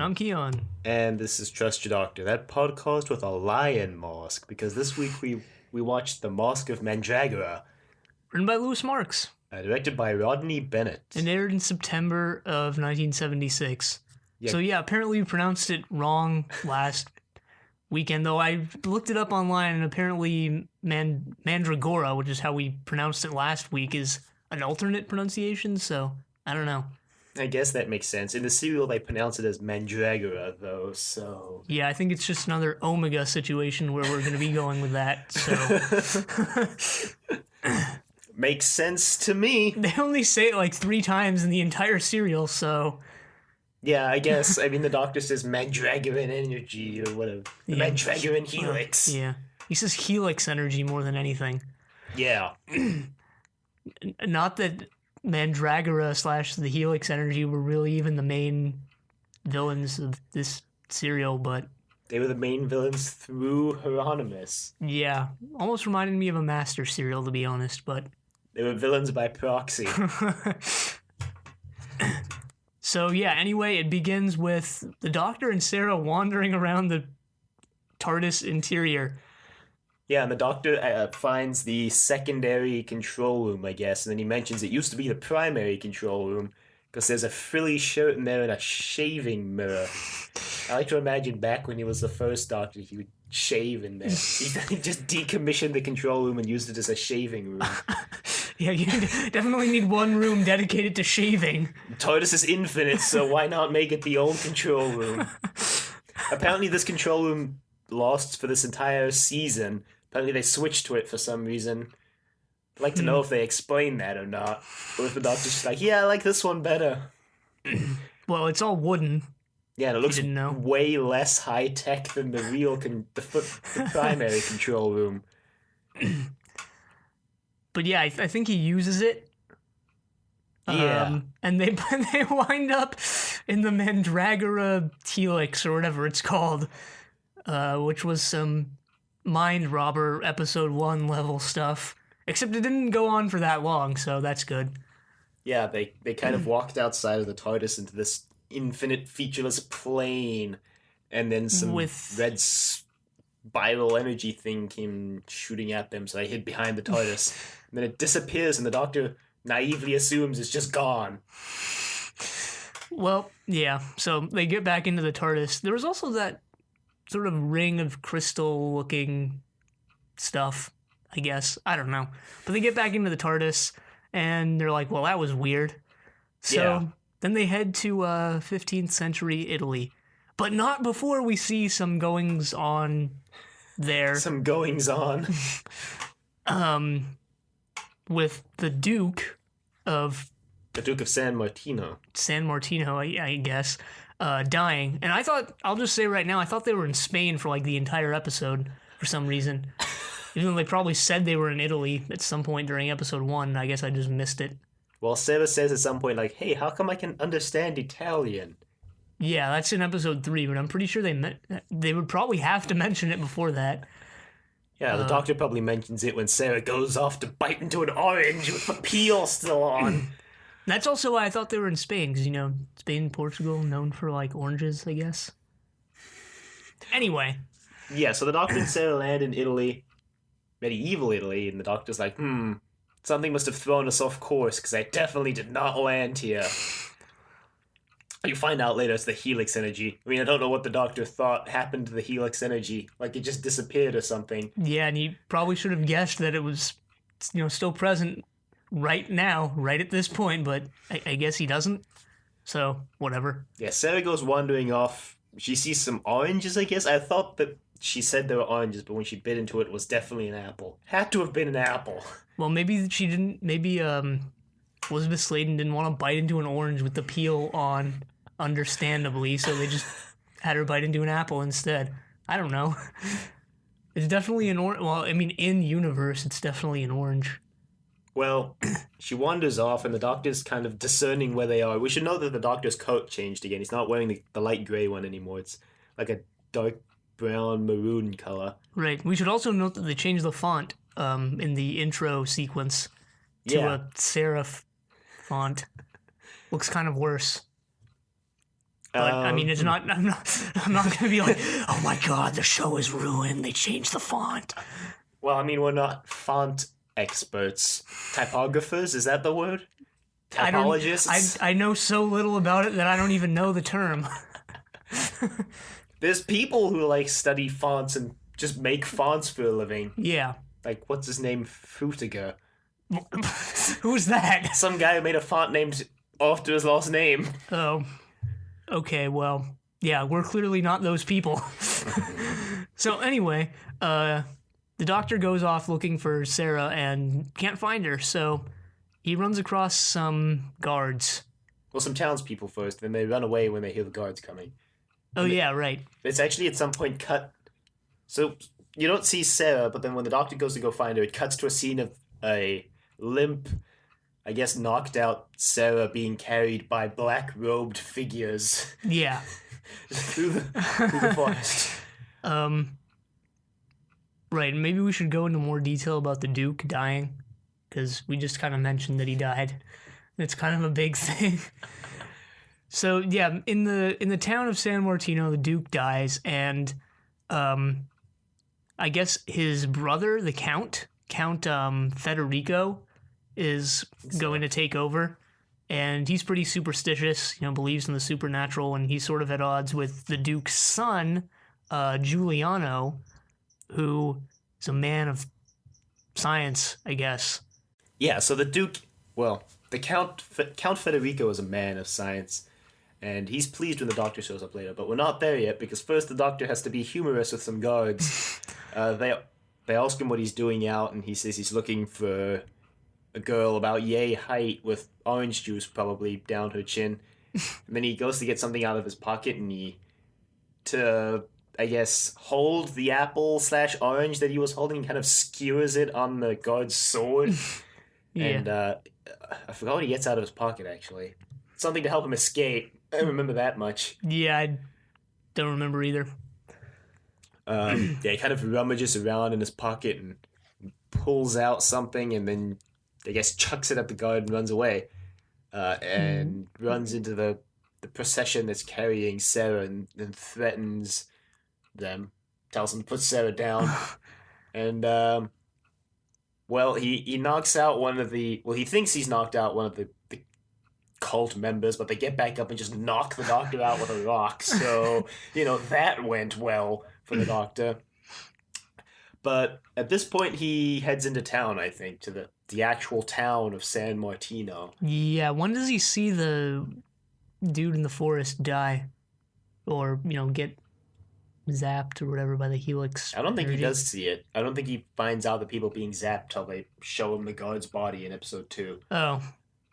And I'm Kiyan. And this is Trust Your Doctor, that podcast with a lion mask, because this week we watched The Masque of Mandragora, Written by Louis Marks. Directed by Rodney Bennett. And aired in September of 1976. Yeah. So yeah, apparently we pronounced it wrong last weekend, though I looked it up online, and apparently Mandragora, which is how we pronounced it last week, is an alternate pronunciation, so I don't know. I guess that makes sense. In the serial, they pronounce it as Mandragora, though, so... Yeah, I think it's just another Omega situation where we're going to be going with that, so... Makes sense to me. They only say it like 3 times in the entire serial, so... Yeah, I guess. I mean, the Doctor says Mandragoran energy, or whatever. The Mandragoran helix. Yeah. He says helix energy more than anything. Yeah. Not that Mandragora / the helix energy were really even the main villains of this serial, but... They were the main villains through Hieronymus. Yeah. Almost reminded me of a Master serial, to be honest, but... They were villains by proxy. So, yeah, anyway, it begins with the Doctor and Sarah wandering around the TARDIS interior. Yeah, and the Doctor finds the secondary control room, I guess, and then he mentions it used to be the primary control room, because there's a frilly shirt in there and a shaving mirror. I like to imagine back when he was the first Doctor, he would shave in there. He just decommissioned the control room and used it as a shaving room. Yeah, you definitely need one room dedicated to shaving. TARDIS is infinite, so why not make it the old control room? Apparently this control room lasts for this entire season. Apparently they switched to it for some reason. I'd like to know if they explain that or not. Or if the Doctor's just like, yeah, I like this one better. Well, it's all wooden. Yeah, and it looks way less high-tech than the real, the primary control room. But yeah, I think he uses it. Yeah. And they wind up in the Mandragora helix, or whatever it's called, which was some Mind Robber episode 1 level stuff. Except it didn't go on for that long, so that's good. Yeah, they kind of walked outside of the TARDIS into this infinite featureless plane, and then some red spiral energy thing came shooting at them, so they hid behind the TARDIS. And then it disappears, and the Doctor naively assumes it's just gone. Well, yeah, so they get back into the TARDIS. There was also that sort of ring of crystal-looking stuff, I guess. I don't know. But they get back into the TARDIS, and they're like, well, that was weird. So then they head to 15th century Italy. But not before we see some goings-on there. Some goings-on. With the Duke of... The Duke of San Martino. San Martino, I guess, dying. And I thought, I'll just say right now, I thought they were in Spain for like the entire episode for some reason. Even though they probably said they were in Italy at some point during episode 1, I guess I just missed it. Well, Sarah says at some point, like, hey, how come I can understand Italian? Yeah, that's in episode 3, but I'm pretty sure they would probably have to mention it before that. Yeah, the Doctor probably mentions it when Sarah goes off to bite into an orange with the peel still on. That's also why I thought they were in Spain, because, Spain and Portugal, known for, like, oranges, I guess. Anyway. Yeah, so the Doctor and Sarah land in Italy, medieval Italy, and the Doctor's like, something must have thrown us off course, because I definitely did not land here. You find out later it's the helix energy. I mean, I don't know what the Doctor thought happened to the helix energy. Like, it just disappeared or something. Yeah, and he probably should have guessed that it was, still present right now, right at this point, but I guess he doesn't. So, whatever. Yeah, Sarah goes wandering off. She sees some oranges, I guess. I thought that she said they were oranges, but when she bit into it, it was definitely an apple. Had to have been an apple. Well, maybe she didn't, Elizabeth Sladen didn't want to bite into an orange with the peel on, understandably, so they just had her bite into an apple instead. I don't know. It's definitely an orange. Well, I mean, in universe, it's definitely an orange. Well, she wanders off, and the Doctor's kind of discerning where they are. We should know that the Doctor's coat changed again. He's not wearing the light grey one anymore. It's like a dark brown maroon color. Right. We should also note that they changed the font in the intro sequence to a serif font. Looks kind of worse. But I mean, it's not. I'm not. I'm not gonna be like, oh my god, the show is ruined. They changed the font. Well, I mean, we're not font experts. Typographers, is that the word? Typologists? I know so little about it that I don't even know the term. There's people who like study fonts and just make fonts for a living. Yeah. Like, what's his name? Frutiger. Who's that? Some guy who made a font named after his last name. Oh. Okay, well, yeah, we're clearly not those people. So anyway, the doctor goes off looking for Sarah and can't find her, so he runs across some guards. Well, some townspeople first, then they run away when they hear the guards coming. Oh, yeah, right. It's actually at some point cut. So you don't see Sarah, but then when the doctor goes to go find her, it cuts to a scene of a limp, I guess knocked out Sarah being carried by black-robed figures. Yeah. through the forest. Right, maybe we should go into more detail about the Duke dying, because we just kind of mentioned that he died. It's kind of a big thing. So yeah, in the town of San Martino, the Duke dies, and I guess his brother, the Count Federico, is going to take over, and he's pretty superstitious, believes in the supernatural, and he's sort of at odds with the Duke's son, Giuliano, who is a man of science, I guess. Yeah, so the Duke, well, the Count Federico is a man of science, and he's pleased when the doctor shows up later, but we're not there yet, because first the doctor has to be humorous with some guards. They ask him what he's doing out, and he says he's looking for a girl about yay height with orange juice probably down her chin. And then he goes to get something out of his pocket, and I guess, hold the apple/orange that he was holding, kind of skewers it on the guard's sword. Yeah. And I forgot what he gets out of his pocket, actually. Something to help him escape. I don't remember that much. Yeah, I don't remember either. Yeah, he kind of rummages around in his pocket and pulls out something, and then I guess chucks it at the guard and runs away. And runs into the procession that's carrying Sarah and threatens them. Tells them to put Sarah down. And, well, he knocks out he thinks he's knocked out one of the cult members, but they get back up and just knock the doctor out with a rock. So, that went well for the doctor. But at this point, he heads into town, I think, to the actual town of San Martino. Yeah, when does he see the dude in the forest die? Or, get zapped or whatever by the helix? I don't think he does see it. I don't think he finds out the people being zapped till they show him the guard's body in episode 2. Oh.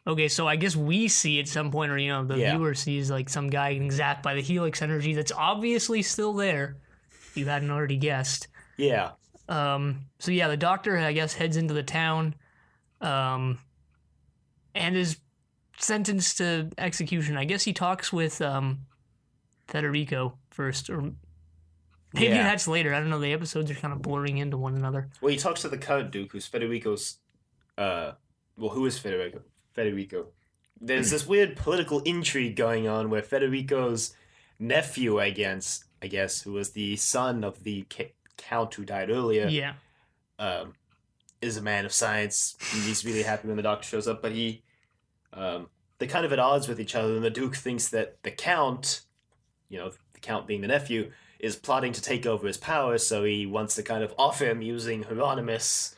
Okay, so I guess we see at some point, or, the viewer sees, like, some guy getting zapped by the helix energy that's obviously still there, if you hadn't already guessed. Yeah. So yeah, the doctor, I guess, heads into the town, and is sentenced to execution. I guess he talks with, Federico first, or maybe that's later. I don't know. The episodes are kind of blurring into one another. Well, he talks to the Count Duke, who's Federico's, who is Federico? There's this weird political intrigue going on where Federico's nephew, I guess, who was the son of the Count who died earlier, is a man of science. And he's really happy when the doctor shows up, but they're kind of at odds with each other, and the Duke thinks that the Count, the Count being the nephew, is plotting to take over his power, so he wants to kind of off him using Hieronymus,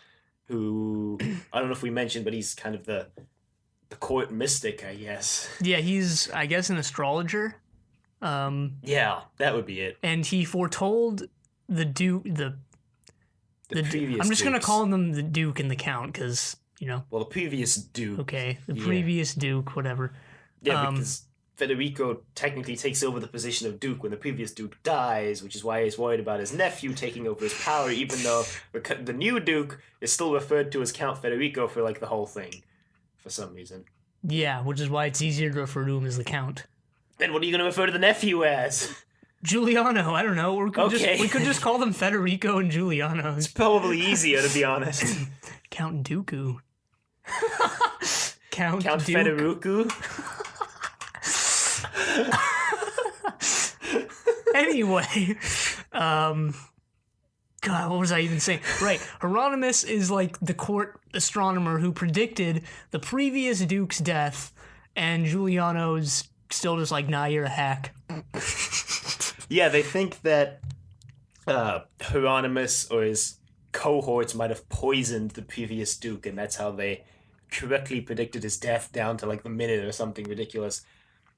who, I don't know if we mentioned, but he's kind of the court mystic, I guess. Yeah, he's, I guess, an astrologer. Yeah, that would be it. And he foretold the Duke, the previous I'm just going to call them the Duke and the Count, because, Well, the previous Duke. Okay, the previous Duke, whatever. Yeah, because Federico technically takes over the position of Duke when the previous Duke dies, which is why he's worried about his nephew taking over his power, even though the new Duke is still referred to as Count Federico for, like, the whole thing, for some reason. Yeah, which is why it's easier to refer to him as the Count. Then what are you going to refer to the nephew as? Giuliano, I don't know. We could just call them Federico and Giuliano. It's probably easier, to be honest. Count Dooku. Count Duke. Federico. Anyway, God, what was I even saying? Right, Hieronymus is like the court astronomer who predicted the previous Duke's death, and Giuliano's still just like, nah, you're a hack. Yeah, they think that Hieronymus or his cohorts might have poisoned the previous Duke, and that's how they correctly predicted his death down to like the minute or something ridiculous.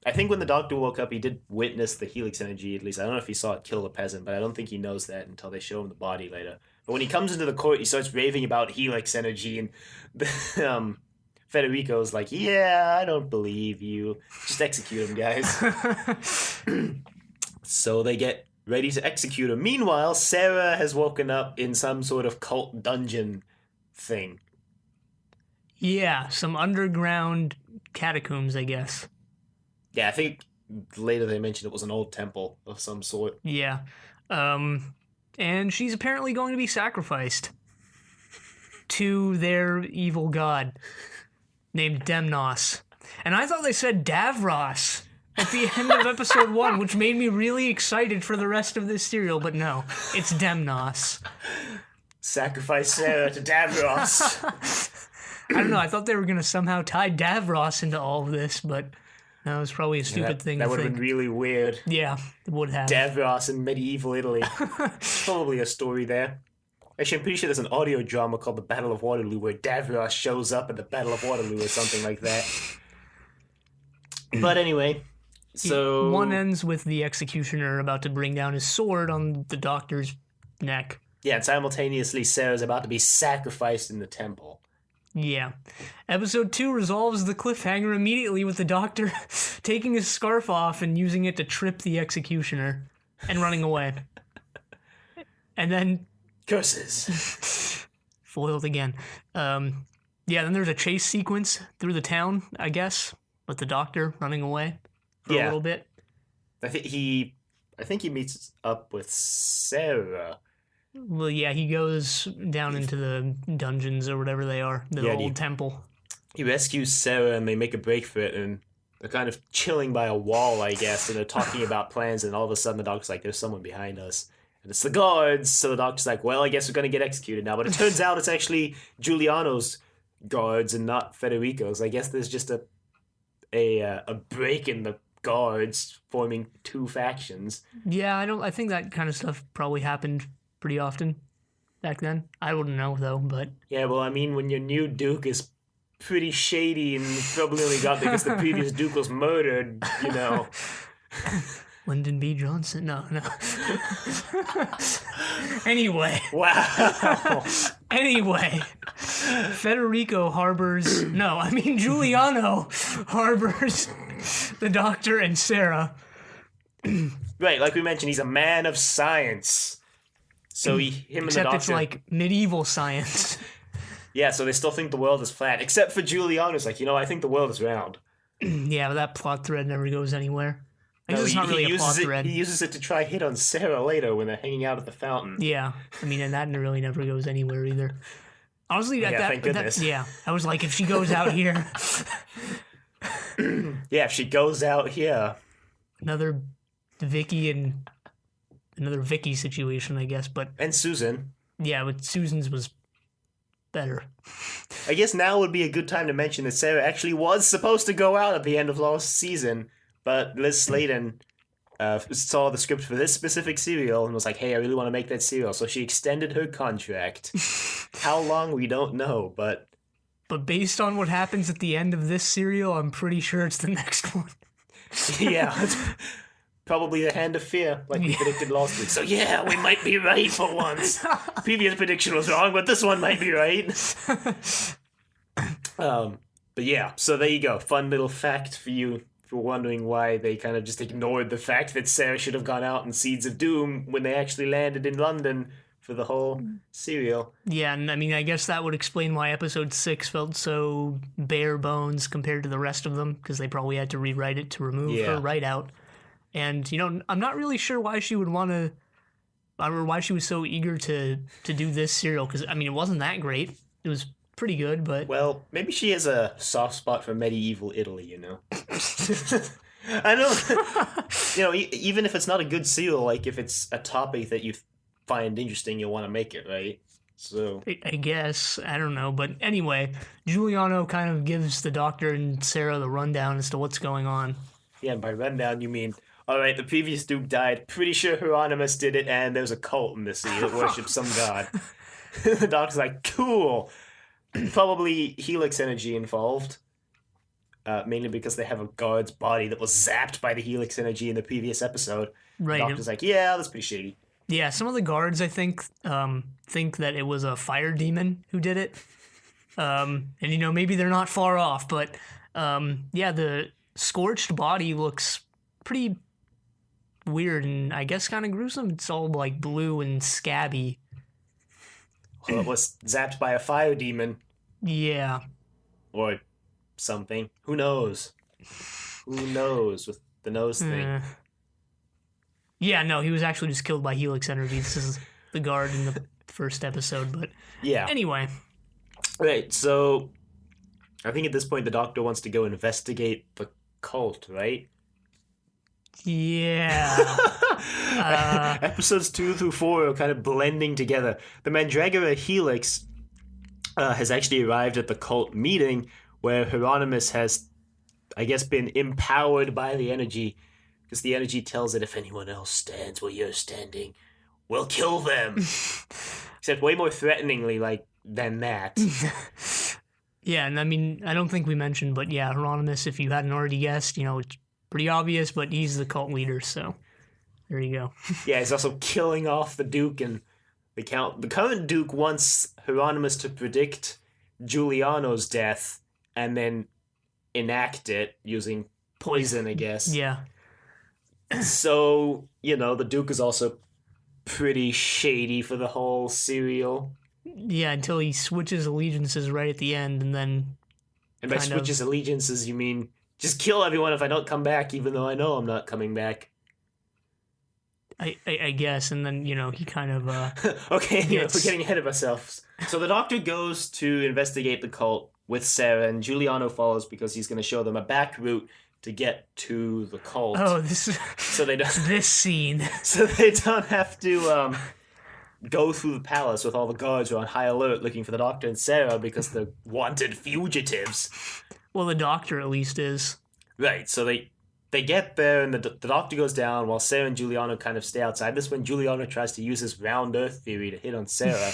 I think when the doctor woke up, he did witness the helix energy, at least. I don't know if he saw it kill the peasant, but I don't think he knows that until they show him the body later. But when he comes into the court, he starts raving about helix energy, and Federico's like, yeah, I don't believe you. Just execute him, guys. So they get ready to execute him. Meanwhile, Sarah has woken up in some sort of cult dungeon thing. Yeah, some underground catacombs, I guess. Yeah, I think later they mentioned it was an old temple of some sort. Yeah. And she's apparently going to be sacrificed to their evil god named Demnos. And I thought they said Davros at the end of episode 1, which made me really excited for the rest of this serial, but no, it's Demnos. Sacrifice Sarah to Davros. I don't know, I thought they were going to somehow tie Davros into all of this, but that was probably a stupid thing to think. That would have been really weird. Yeah, it would have. Davros in medieval Italy. Probably a story there. Actually, I'm pretty sure there's an audio drama called The Battle of Waterloo where Davros shows up at the Battle of Waterloo or something like that. But anyway, so... One ends with the executioner about to bring down his sword on the doctor's neck. Yeah, and simultaneously Sarah's about to be sacrificed in the temple. Yeah. Episode 2 resolves the cliffhanger immediately with the doctor taking his scarf off and using it to trip the executioner and running away. And then... Curses. Foiled again. Yeah, then there's a chase sequence through the town, I guess, with the doctor running away for a little bit. I think he meets up with Sarah. Well, yeah, he goes down into the dungeons or whatever they are, the old temple. He rescues Sarah and they make a break for it, and they're kind of chilling by a wall, I guess, and they're talking about plans, and all of a sudden the doctor's like, there's someone behind us. And it's the guards, so the doctor's like, well, I guess we're going to get executed now. But it turns out it's actually Giuliano's guards and not Federico's. I guess there's just a break in the guards forming two factions. Yeah, I think that kind of stuff probably happened pretty often back then. I wouldn't know, though, but... Yeah, well, I mean, when your new duke is pretty shady and probably only got there because the previous duke was murdered, you know... Lyndon B. Johnson? No. Anyway. Wow. Anyway. Giuliano harbors the doctor and Sarah. Right, like we mentioned, he's a man of science. So him and the doctor... Except it's like medieval science. Yeah, so they still think the world is flat. Except for Giuliano, who's like, I think the world is round. Yeah, but that plot thread never goes anywhere. It's not really a plot thread. He uses it to try hit on Sarah later when they're hanging out at the fountain. Yeah, and that really never goes anywhere either. Honestly, thank goodness. I was like, if she goes out here... Yeah, if she goes out here... Another Vicky situation, I guess, but... And Susan. Yeah, but Susan's was better. I guess now would be a good time to mention that Sarah actually was supposed to go out at the end of last season, but Liz Sladen saw the script for this specific serial and was like, hey, I really want to make that serial, so she extended her contract. How long, we don't know, but... But based on what happens at the end of this serial, I'm pretty sure it's the next one. Yeah, it's probably the Hand of Fear, like we predicted last week. So yeah, we might be right for once. Previous prediction was wrong, but this one might be right. But yeah, so there you go. Fun little fact for you for wondering why they kind of just ignored the fact that Sarah should have gone out in Seeds of Doom when they actually landed in London for the whole serial. Yeah, and I guess that would explain why episode 6 felt so bare bones compared to the rest of them, because they probably had to rewrite it to remove her right out. And, I'm not really sure why she would want to, or why she was so eager to do this serial, because, it wasn't that great. It was pretty good, but... Well, maybe she has a soft spot for medieval Italy, I know. even if it's not a good serial, like if it's a topic that you find interesting, you'll want to make it, right? So I guess. I don't know. But anyway, Giuliano kind of gives the doctor and Sarah the rundown as to what's going on. yeah, and by rundown you mean, all right, the previous Duke died. Pretty sure Hieronymus did it, and there's a cult in the city that worships some god. The doctor's like, cool. Probably Helix energy involved. Mainly because they have a guard's body that was zapped by the Helix energy in the previous episode. The Right. doctor's like, yeah, that's pretty shady. Yeah, some of the guards, I think that it was a fire demon who did it. And, maybe they're not far off, but yeah, the scorched body looks pretty weird and I guess kind of gruesome. It's all like blue and scabby. Well, it was zapped by a fire demon Yeah. or something. Who knows? Who knows with the nose thing? Yeah, no, he was actually just killed by Helix energy. This is the guard in the first episode, but Yeah. anyway. Right, so I think at this point the doctor wants to go investigate the cult, right? Yeah. Episodes 2 through 4 are kind of blending together. The Mandragora Helix has actually arrived at the cult meeting where Hieronymus has, I guess, been empowered by the energy, because the energy tells it if anyone else stands where you're standing, we'll kill them. Except way more threateningly than that. Yeah, and I mean, I don't think we mentioned, but yeah, Hieronymus, if you hadn't already guessed, it's pretty obvious, but he's the cult leader, so there you go. Yeah, he's also killing off the Duke and the Count. The current Duke wants Hieronymus to predict Giuliano's death and then enact it using poison, I guess. Yeah. So, the Duke is also pretty shady for the whole serial. Yeah, until he switches allegiances right at the end, and then... And by switches allegiances, you mean just kill everyone if I don't come back, even though I know I'm not coming back. I guess, and then, he kind of... Okay, we're getting ahead of ourselves. So the doctor goes to investigate the cult with Sarah, and Giuliano follows because he's going to show them a back route to get to the cult. Oh, so they don't, this scene. So they don't have to go through the palace with all the guards who are on high alert looking for the doctor and Sarah because they're wanted fugitives. Well, the doctor at least is. Right, so they get there, and the doctor goes down while Sarah and Giuliano kind of stay outside. This is when Giuliano tries to use his round earth theory to hit on Sarah.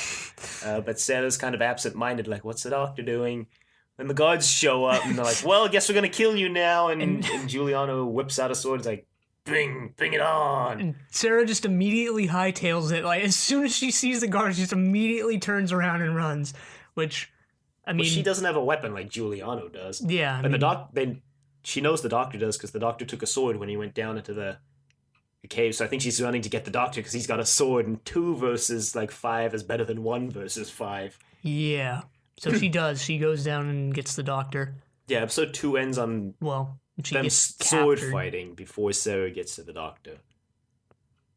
But Sarah's kind of absent-minded, like, what's the doctor doing? And the guards show up, and they're like, well, I guess we're going to kill you now. And Giuliano whips out a sword and is like, bring it on. And Sarah just immediately hightails it. Like, as soon as she sees the guards, she just immediately turns around and runs. Which, I mean... Well, she doesn't have a weapon like Giuliano does. Yeah. She knows the doctor does because the doctor took a sword when he went down into the cave. So I think she's running to get the doctor because he's got a sword, and 2 versus 5 is better than 1 versus 5. Yeah. So she does. She goes down and gets the doctor. Yeah, episode 2 ends on she them gets sword captured. fighting before Sarah gets to the doctor.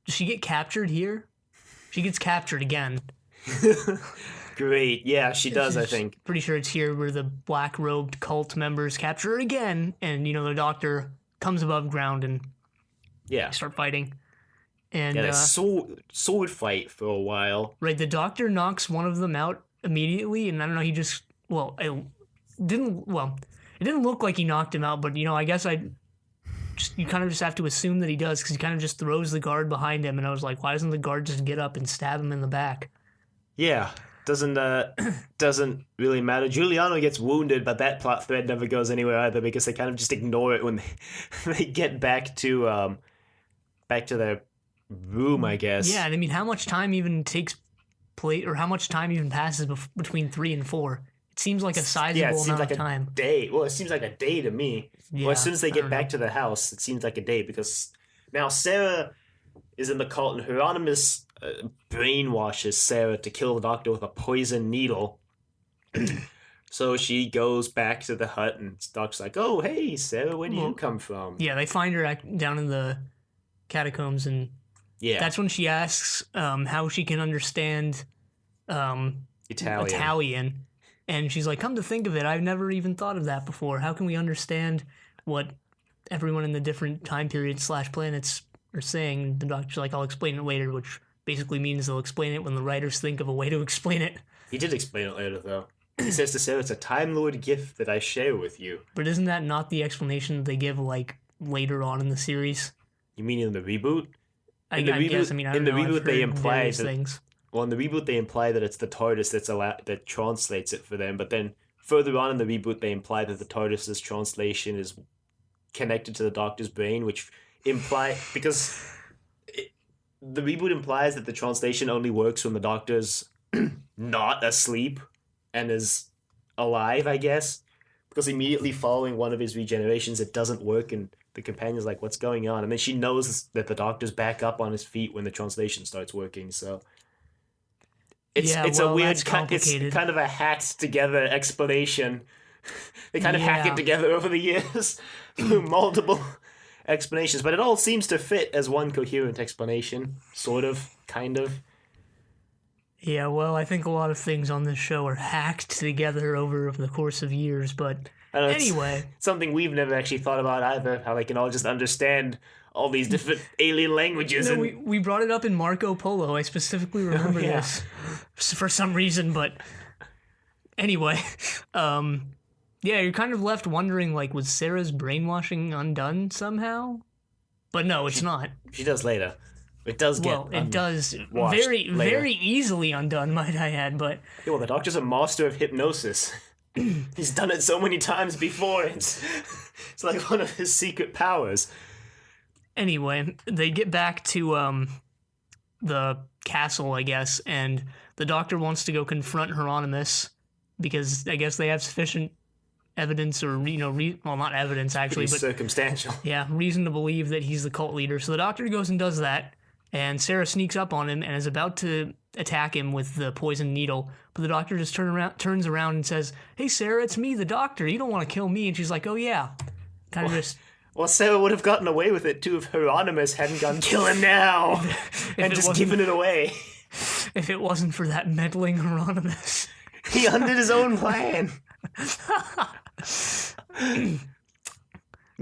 Does she get captured here? She gets captured again. Great. Yeah, she does, I think. Pretty sure it's here where the black-robed cult members capture her again, and, the doctor comes above ground and they start fighting. And they sword fight for a while. Right, the doctor knocks one of them out immediately, and I don't know, he just... it didn't look like he knocked him out, but, I guess you kind of just have to assume that he does, because he kind of just throws the guard behind him, and I was like, why doesn't the guard just get up and stab him in the back? Yeah. Doesn't really matter. Giuliano gets wounded, but that plot thread never goes anywhere either because they kind of just ignore it when they get back to their room, I guess. Yeah, and I mean, how much time even takes place, or how much time even passes between 3 and 4? It seems like a sizable amount of time. Day. Well, it seems like a day to me. Yeah, well, as soon as they get back to the house, it seems like a day because now Sarah is in the cult, and Hieronymus brainwashes Sarah to kill the doctor with a poison needle. So she goes back to the hut, and the doctor's like, oh, hey, Sarah, where do you come from? Yeah, they find her down in the catacombs, and that's when she asks how she can understand Italian. And she's like, come to think of it, I've never even thought of that before. How can we understand what everyone in the different time periods / planets are saying. The doctor's like, I'll explain it later, which basically means they'll explain it when the writers think of a way to explain it. He did explain it later, though. He says to Sarah, it's a Time Lord gift that I share with you. But isn't that not the explanation they give, like, later on in the series? You mean in the reboot? I guess, I mean, I don't know. In the reboot, they imply that... things. Well, in the reboot, they imply that it's the TARDIS that translates it for them, but then further on in the reboot, they imply that the TARDIS's translation is connected to the Doctor's brain, which because the reboot implies that the translation only works when the Doctor's not asleep and is alive, I guess, because immediately following one of his regenerations, it doesn't work, and the companion's like, what's going on? And then she knows that the Doctor's back up on his feet when the translation starts working, so... It's a weird, it's kind of a hacked together explanation. They kind of hack it together over the years through multiple explanations, but it all seems to fit as one coherent explanation, sort of, kind of. Yeah, well, I think a lot of things on this show are hacked together over the course of years, but anyway. It's something we've never actually thought about either, how they can all just understand all these different alien languages. No, we brought it up in Marco Polo. I specifically remember this for some reason, but anyway. Yeah, you're kind of left wondering, like, was Sarah's brainwashing undone somehow? But no, it's not. She does later. It does get it does very easily undone, might I add, but... Yeah, well, the Doctor's a master of hypnosis. He's done it so many times before. It's like one of his secret powers. Anyway, they get back to the castle, I guess, and the Doctor wants to go confront Hieronymus because I guess they have sufficient evidence, or well, not evidence actually, but circumstantial. Yeah, reason to believe that he's the cult leader. So the Doctor goes and does that, and Sarah sneaks up on him and is about to attack him with the poison needle, but the Doctor just turns around and says, "Hey, Sarah, it's me, the Doctor. You don't want to kill me." And she's like, "Oh yeah," kind of just. Well, Sarah would have gotten away with it, too, if Hieronymus hadn't gone, "Kill him now!" and just given it away. If it wasn't for that meddling Hieronymus. He undid his own plan.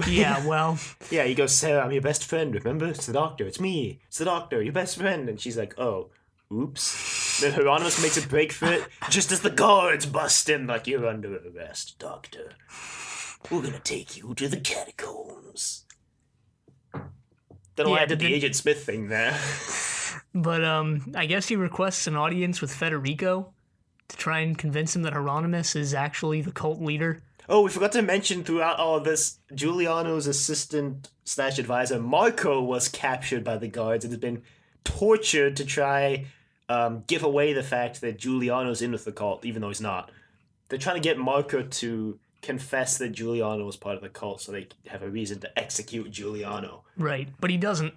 Yeah, well. Yeah, he goes, "Sarah, I'm your best friend, remember? It's the Doctor, it's me. It's the Doctor, your best friend." And she's like, "Oh, oops." Then Hieronymus makes a break for it, just as the guards bust in, like, "You're under arrest, Doctor. We're gonna take you to the catacombs." Don't know why I did the Agent Smith thing there. But I guess he requests an audience with Federico to try and convince him that Hieronymus is actually the cult leader. Oh, we forgot to mention throughout all of this, Giuliano's assistant / advisor, Marco, was captured by the guards and has been tortured to try give away the fact that Giuliano's in with the cult, even though he's not. They're trying to get Marco to confess that Giuliano was part of the cult so they have a reason to execute Giuliano. Right, but he doesn't.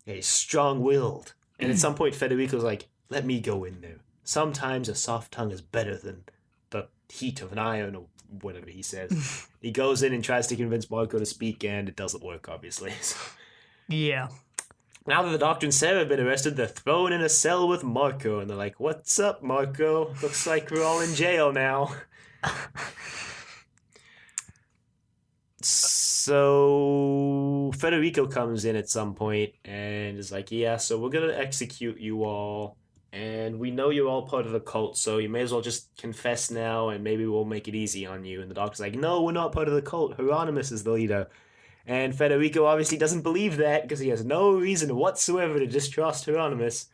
Yeah, he's strong-willed. And at some point, Federico's like, "Let me go in there. Sometimes a soft tongue is better than the heat of an iron," or whatever he says. He goes in and tries to convince Marco to speak, and it doesn't work, obviously. Yeah. Now that the Doctor and Sarah have been arrested, they're thrown in a cell with Marco, and they're like, "What's up, Marco? Looks like we're all in jail now." So Federico comes in at some point and is like, "Yeah, so we're going to execute you all, and we know you're all part of the cult, so you may as well just confess now, and maybe we'll make it easy on you." And the Doctor's like, "No, we're not part of the cult. Hieronymus is the leader." And Federico obviously doesn't believe that because he has no reason whatsoever to distrust Hieronymus.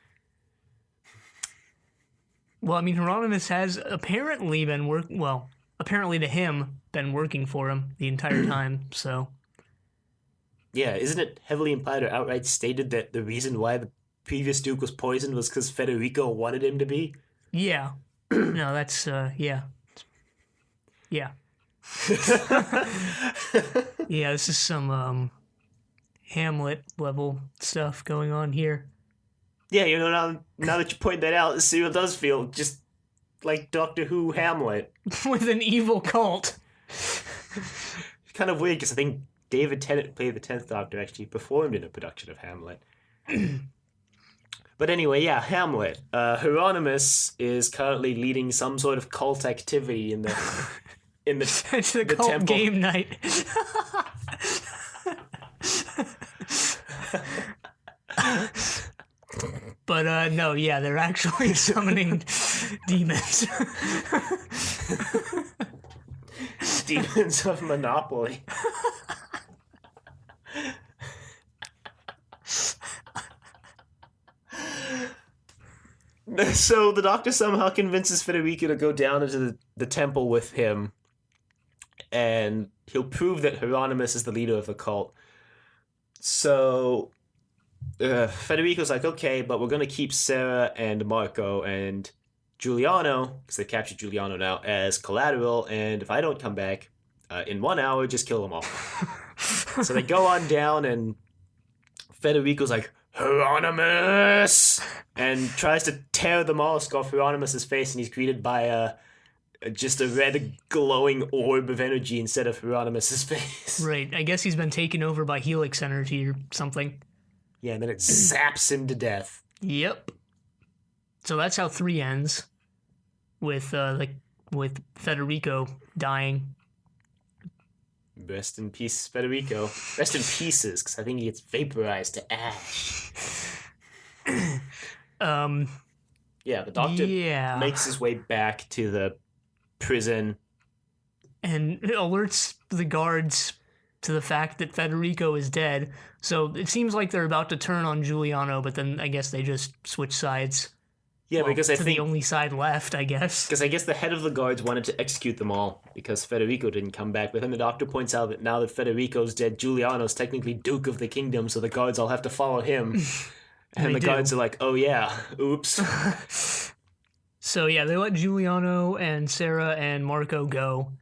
Well, I mean, Hieronymus has apparently been apparently to him, been working for him the entire time, so... Yeah, isn't it heavily implied or outright stated that the reason why the previous Duke was poisoned was because Federico wanted him to be? Yeah. No, that's, yeah. Yeah. Yeah, this is some, Hamlet-level stuff going on here. Yeah, now that you point that out, the serial does feel just like Doctor Who Hamlet. With an evil cult. It's kind of weird, because I think David Tennant, who played the 10th Doctor, actually performed in a production of Hamlet. But anyway, yeah, Hamlet. Hieronymus is currently leading some sort of cult activity in the it's the cult temple. game night. But no, yeah, they're actually summoning demons. Demons of Monopoly. So the Doctor somehow convinces Federico to go down into the temple with him, and he'll prove that Hieronymus is the leader of the cult. So Federico's like, okay, but we're going to keep Sarah and Marco and Giuliano, because they captured Giuliano now, as collateral, and if I don't come back in 1 hour, just kill them all. So they go on down, and Federico's like, Hieronymus! And tries to tear the mask off Hieronymus' face, and he's greeted by just a red glowing orb of energy instead of Hieronymus' face. Right, I guess he's been taken over by Helix energy or something. Yeah, and then it zaps him to death. Yep. So that's how 3 ends, with Federico dying. Rest in peace, Federico. Rest in pieces, because I think he gets vaporized to ash. Yeah, the Doctor makes his way back to the prison. And alerts the guards to the fact that Federico is dead. So it seems like they're about to turn on Giuliano, but then I guess they just switch sides. Yeah, because I think the only side left, I guess. Because I guess the head of the guards wanted to execute them all because Federico didn't come back. But then the Doctor points out that now that Federico's dead, Giuliano's technically Duke of the Kingdom, so the guards all have to follow him. And the guards are like, oh yeah, oops. So yeah, they let Giuliano and Sarah and Marco go.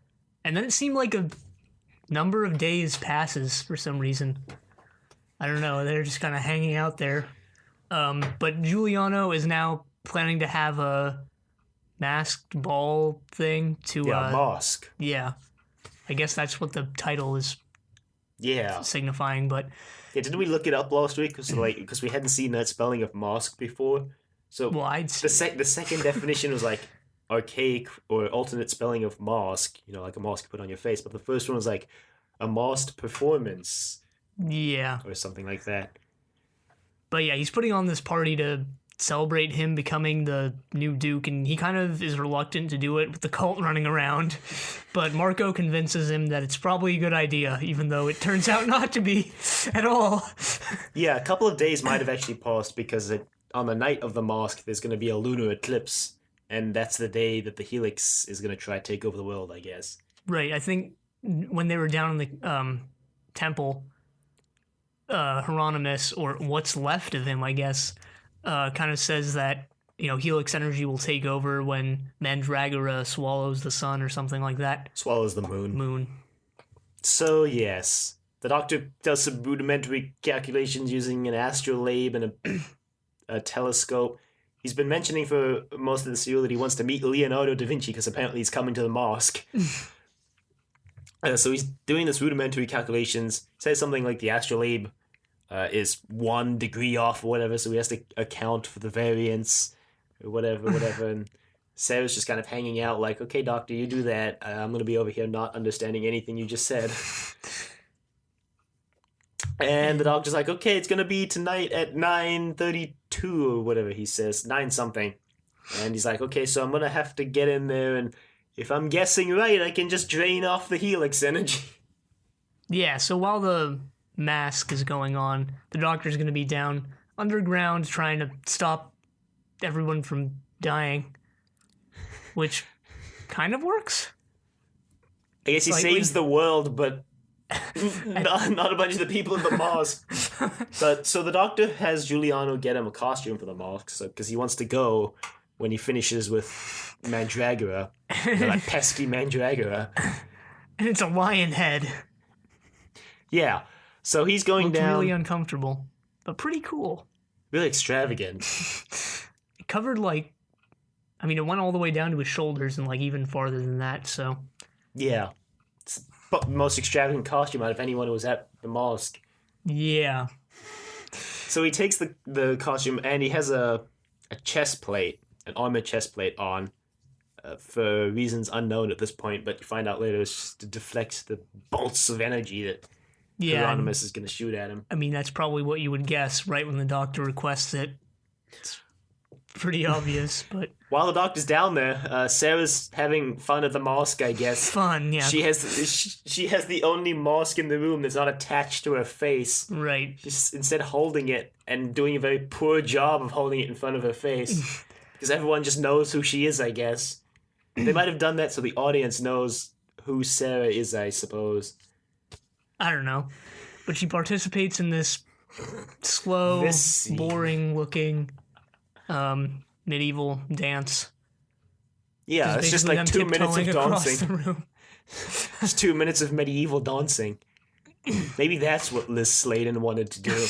And then it seemed like a number of days passes for some reason. I don't know, they're just kind of hanging out there. But Giuliano is now planning to have a masked ball thing to... Masque. Yeah. I guess that's what the title is signifying, but... Yeah, didn't we look it up last week? Because we hadn't seen that spelling of masque before. So the second definition was like archaic or alternate spelling of mask, like a mask you put on your face. But the first one was like a masked performance. Yeah. Or something like that. But yeah, he's putting on this party to celebrate him becoming the new Duke, and he kind of is reluctant to do it with the cult running around. But Marco convinces him that it's probably a good idea, even though it turns out not to be at all. Yeah, a couple of days might have actually passed because on the night of the mask, there's going to be a lunar eclipse, and that's the day that the Helix is going to try to take over the world, I guess. Right, I think when they were down in the temple, Hieronymus, or what's left of him, I guess, kind of says that, Helix energy will take over when Mandragora swallows the sun or something like that. Swallows the moon. So, yes. The Doctor does some rudimentary calculations using an astrolabe and a telescope. He's been mentioning for most of the serial that he wants to meet Leonardo da Vinci because apparently he's coming to the mosque. So he's doing this rudimentary calculations. Says something like the astrolabe is 1 degree off or whatever, so he has to account for the variance or whatever. And Sarah's just kind of hanging out like, okay, Doctor, you do that. I'm going to be over here not understanding anything you just said. And the Doctor's like, okay, it's going to be tonight at 9:32 or whatever he says, 9 something. And he's like, okay, so I'm going to have to get in there, and if I'm guessing right, I can just drain off the Helix energy. Yeah, so while the mask is going on, the Doctor's going to be down underground trying to stop everyone from dying, which kind of works. I guess he saves the world, but not a bunch of the people in the mosque. But so the Doctor has Giuliano get him a costume for the mosque, because he wants to go when he finishes with Mandragora, that pesky Mandragora. And it's a lion head. Yeah, so he's going down. Really uncomfortable, but pretty cool. Really extravagant. It covered it went all the way down to his shoulders and even farther than that. So yeah. But most extravagant costume out of anyone who was at the mosque. Yeah. So he takes the costume and he has a chest plate, an armored chest plate on, for reasons unknown at this point, but you find out later it's just to deflect the bolts of energy that Yeah, Hieronymus is going to shoot at him. I mean, that's probably what you would guess right when the doctor requests it. It's pretty obvious, but While the doctor's down there, Sarah's having fun at the mosque, I guess. fun, yeah. She has the only mask in the room that's not attached to her face. Right. She's instead holding it and doing a very poor job of holding it in front of her face. Because everyone just knows who she is, I guess. They might have done that so the audience knows who Sarah is, I suppose. I don't know. But she participates in this slow, boring-looking medieval dance. Yeah, it's just like 2 minutes of dancing. It's 2 minutes of medieval dancing. Maybe that's what Liz Sladen wanted to do.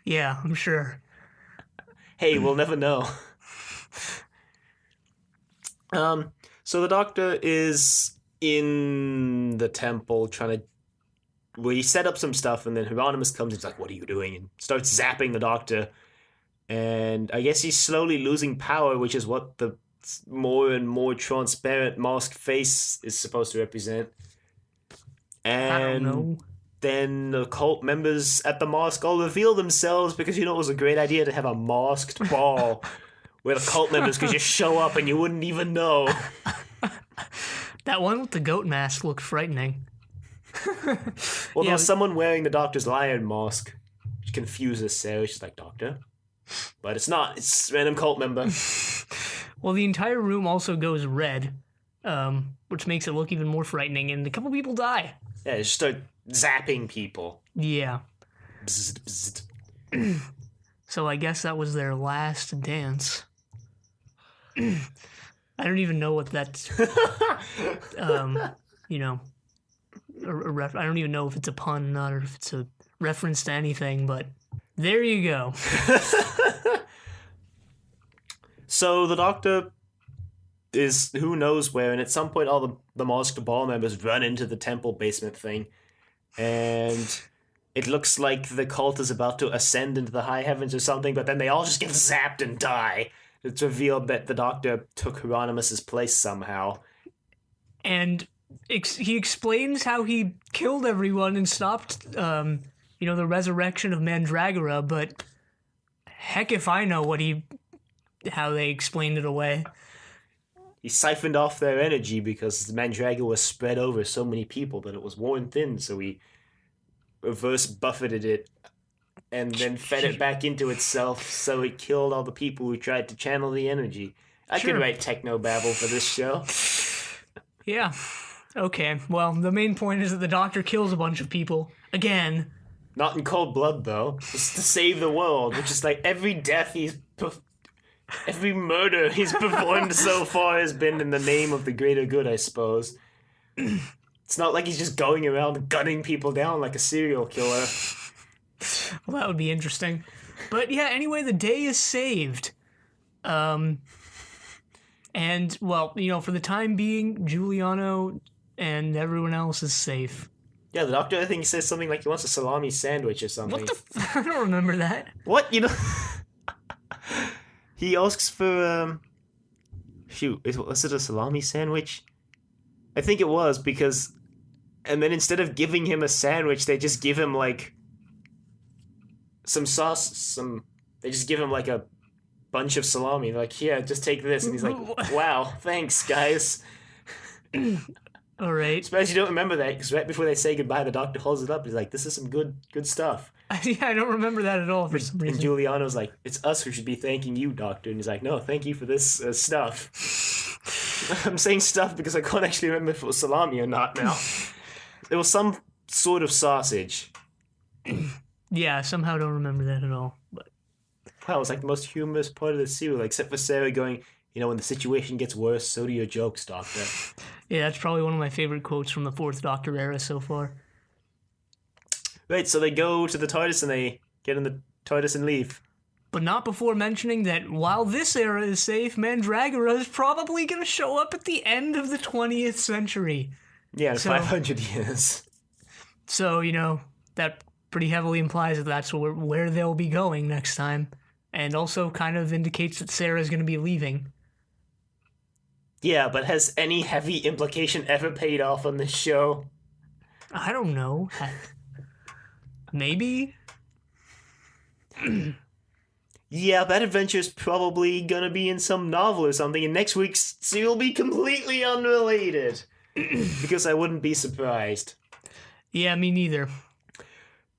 Yeah, I'm sure. Hey, we'll never know. So the doctor is in the temple trying to... Well, he set up some stuff, and then Hieronymus comes and he's like, what are you doing? And starts zapping the doctor. And I guess he's slowly losing power, which is what the more and more transparent masked face is supposed to represent. And I don't know. then the cult members at the mosque all reveal themselves because, it was a great idea to have a masked ball where the cult members could just show up and you wouldn't even know. That one with the goat mask looked frightening. Well, there was someone wearing the doctor's lion mask, which confuses Sarah. She's like, Doctor? But it's not. It's a random cult member. Well, the entire room also goes red, which makes it look even more frightening, and a couple people die. Yeah, just start zapping people. Yeah. Bzzzt, bzzzt. So I guess that was their last dance. I don't even know what that's, I don't even know if it's a pun or not, or if it's a reference to anything, but there you go. So the doctor is who knows where, and at some point all the masked ball members run into the temple basement thing, and it looks like the cult is about to ascend into the high heavens or something, but then they all just get zapped and die. It's revealed that the doctor took Hieronymus's place somehow. And he explains how he killed everyone and stopped, the resurrection of Mandragora, but heck if I know how they explained it away. He siphoned off their energy because the Mandragora was spread over so many people that it was worn thin, so he reverse buffeted it and then fed it back into itself, so it killed all the people who tried to channel the energy. I could write technobabble for this show. Yeah. Okay. Well, the main point is that the doctor kills a bunch of people. Again. Not in cold blood, though. Just to save the world, which is like every death every murder he's performed so far has been in the name of the greater good, I suppose. It's not like he's just going around gunning people down like a serial killer. Well, that would be interesting. But yeah, anyway, the day is saved. And, well, for the time being, Giuliano and everyone else is safe. Yeah, the doctor, I think, says something like he wants a salami sandwich or something. What the I don't remember that. What? He asks for, was it a salami sandwich? I think it was, because... And then instead of giving him a sandwich, they just give him, like... some sauce, They just give him, like, a bunch of salami. They're like, yeah, just take this. And he's like, wow, thanks, guys. All right. Suppose you don't remember that, because right before they say goodbye, the doctor holds it up. He's like, this is some good stuff. Yeah, I don't remember that at all for some reason. And Giuliano's like, it's us who should be thanking you, doctor. And he's like, no, thank you for this stuff. I'm saying stuff because I can't actually remember if it was salami or not now. It was some sort of sausage. Yeah, somehow don't remember that at all. But wow, it was like the most humorous part of the serial, except for Sarah going, when the situation gets worse, so do your jokes, Doctor. Yeah, that's probably one of my favorite quotes from the Fourth Doctor era so far. Right, so they go to the TARDIS and they get in the TARDIS and leave. But not before mentioning that while this era is safe, Mandragora is probably going to show up at the end of the 20th century. Yeah, in 500 years. So, that pretty heavily implies that that's where they'll be going next time. And also kind of indicates that Sarah's going to be leaving. Yeah, but has any heavy implication ever paid off on this show? I don't know. Maybe? Yeah, that adventure's probably gonna be in some novel or something, and next week's will be completely unrelated. Because I wouldn't be surprised. Yeah, me neither.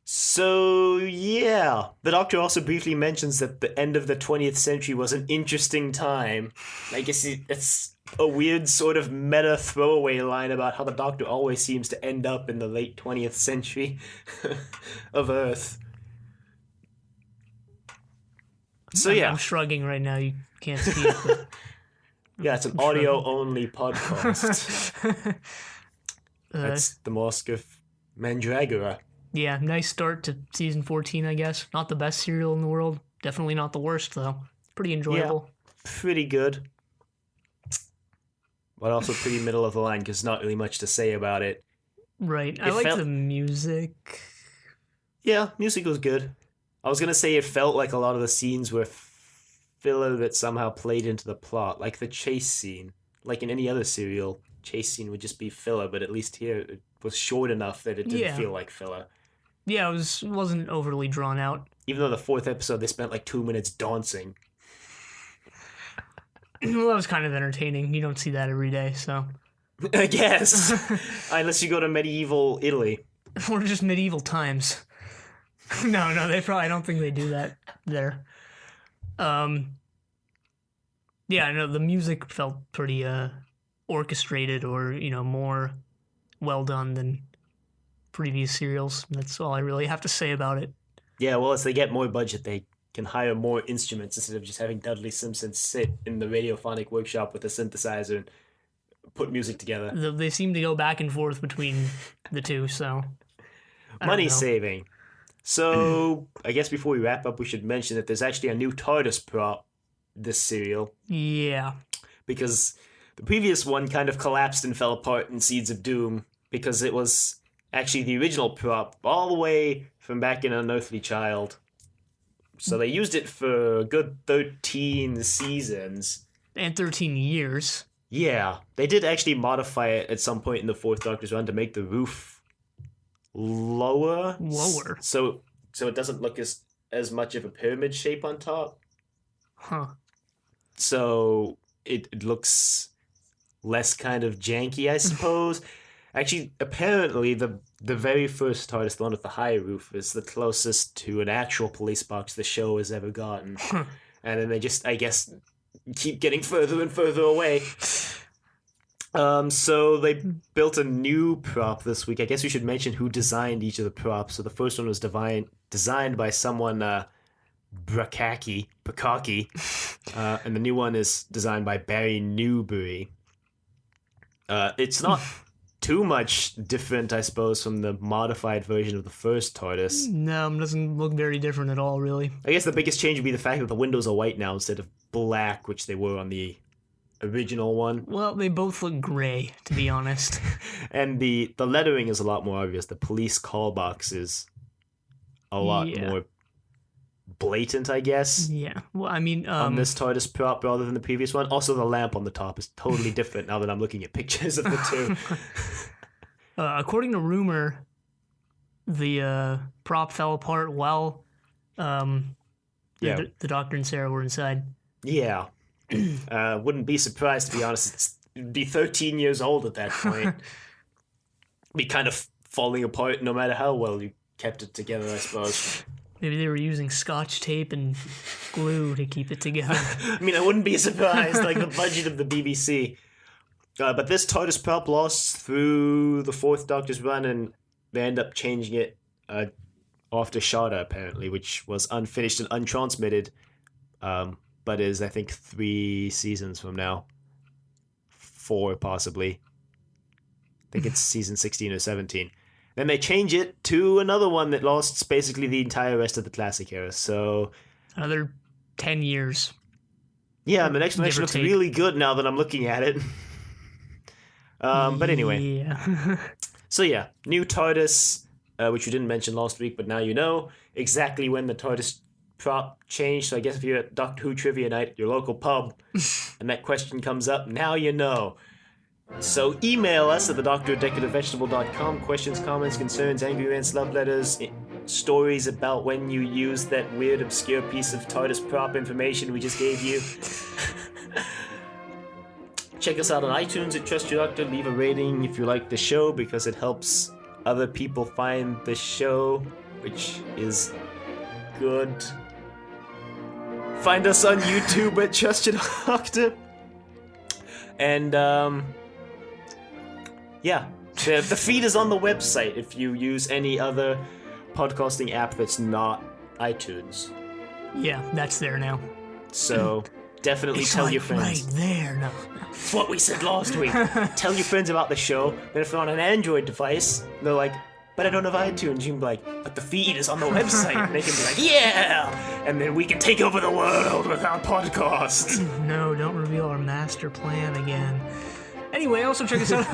So, yeah. The Doctor also briefly mentions that the end of the 20th century was an interesting time. I guess it's a weird sort of meta throwaway line about how the Doctor always seems to end up in the late 20th century of Earth. So, yeah. I'm shrugging right now. You can't see it, but Yeah, it's an audio-only podcast. That's the Masque of Mandragora. Yeah, nice start to season 14, I guess. Not the best serial in the world. Definitely not the worst, though. Pretty enjoyable. Yeah, pretty good. But also pretty middle of the line, because not really much to say about it. Right. I like the music. Yeah, music was good. I was going to say it felt like a lot of the scenes were filler that somehow played into the plot. Like the chase scene. Like in any other serial, chase scene would just be filler, but at least here it was short enough that it didn't feel like filler. Yeah, it wasn't overly drawn out. Even though the 4th episode, they spent like 2 minutes dancing. Well, that was kind of entertaining. You don't see that every day, so. I guess. Unless you go to medieval Italy. Or just medieval times. No, they probably, I don't think they do that there. Yeah, I know the music felt pretty orchestrated or, more well done than previous serials. That's all I really have to say about it. Yeah, well, as they get more budget, they can hire more instruments instead of just having Dudley Simpson sit in the radiophonic workshop with a synthesizer and put music together. They seem to go back and forth between the two, so. Money saving. So, I guess before we wrap up, we should mention that there's actually a new TARDIS prop this serial. Yeah. Because the previous one kind of collapsed and fell apart in Seeds of Doom because it was actually the original prop all the way from back in Unearthly Child. So they used it for a good 13 seasons. And 13 years. Yeah. They did actually modify it at some point in the 4th Doctor's run to make the roof lower. So it doesn't look as much of a pyramid shape on top. Huh. So it looks less kind of janky, I suppose. Actually, apparently, the very first TARDIS, the one with the high roof, is the closest to an actual police box the show has ever gotten. And then they just, I guess, keep getting further and further away. So they built a new prop this week. I guess we should mention who designed each of the props. So the first one was designed by someone, Bukaki, and the new one is designed by Barry Newbury. It's not too much different, I suppose, from the modified version of the first TARDIS. No, it doesn't look very different at all, really. I guess the biggest change would be the fact that the windows are white now instead of black, which they were on the original one. Well, they both look gray, to be honest. And the lettering is a lot more obvious. The police call box is a lot more blatant, I guess. Yeah. Well, I mean, on this TARDIS prop rather than the previous one. Also, the lamp on the top is totally different now that I'm looking at pictures of the two. According to rumor, the prop fell apart while the Doctor and Sarah were inside. Yeah. Wouldn't be surprised, to be honest. It'd be 13 years old at that point. Be kind of falling apart no matter how well you kept it together, I suppose. Maybe they were using scotch tape and glue to keep it together. I mean, I wouldn't be surprised, like the budget of the BBC. But this TARDIS prop lost through the 4th Doctor's run, and they end up changing it after Shada, apparently, which was unfinished and untransmitted, but is, I think, 3 seasons from now. 4, possibly. I think it's season 16 or 17. Then they change it to another one that lost basically the entire rest of the classic era. So another 10 years. Yeah, and the explanation looks really good now that I'm looking at it. But anyway. Yeah. So yeah, new TARDIS, which we didn't mention last week, but now you know exactly when the TARDIS prop changed. So I guess if you're at Doctor Who Trivia Night at your local pub and that question comes up, now you know. So email us at thedoctor@decorativevegetable.com. Questions, comments, concerns, angry rants, love letters, stories about when you used that weird, obscure piece of TARDIS prop information we just gave you. Check us out on iTunes at Trust Your Doctor. Leave a rating if you like the show, because it helps other people find the show, which is good. Find us on YouTube at Trust Your Doctor. And, yeah. The feed is on the website if you use any other podcasting app that's not iTunes. Yeah, that's there now. So definitely It's tell like your friends. right there. No. It's what we said last week. Tell your friends about the show. Then if they're on an Android device, they're like, but I don't have iTunes. You can be like, but the feed is on the website. And they can be like, yeah! And then we can take over the world with our podcast. No, don't reveal our master plan again. Anyway, also check us out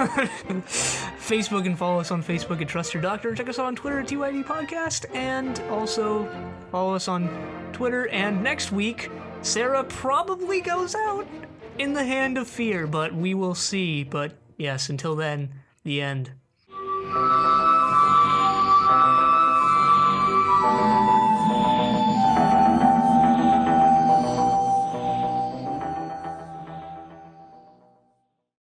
on Facebook and follow us on Facebook at Trust Your Doctor. Check us out on Twitter at TYD Podcast. And also follow us on Twitter. And next week, Sarah probably goes out in the hand of fear, but we will see. But yes, until then, the end.